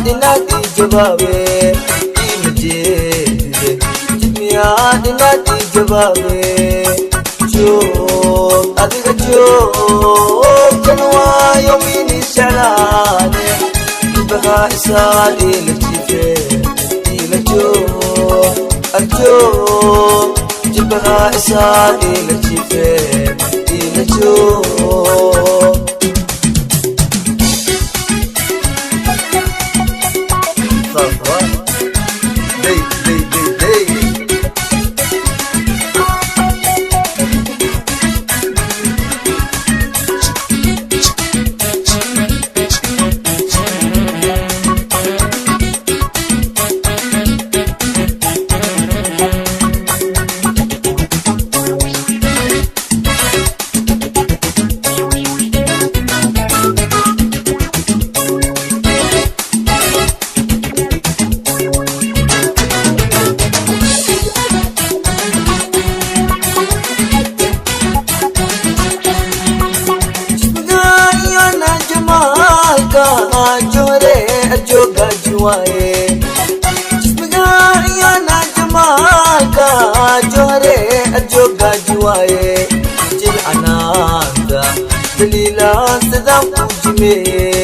dinati jawabe imje jimiya dinati jawabe jo adiga jo kanwa yomini shalane ibaha isali latife ilajo arjo jibaha isali latife ilajo जोगा जुआए जिसमें ना जमाल का जोरे जोगा जुआए जिल अनादा दलीला सदा पूज में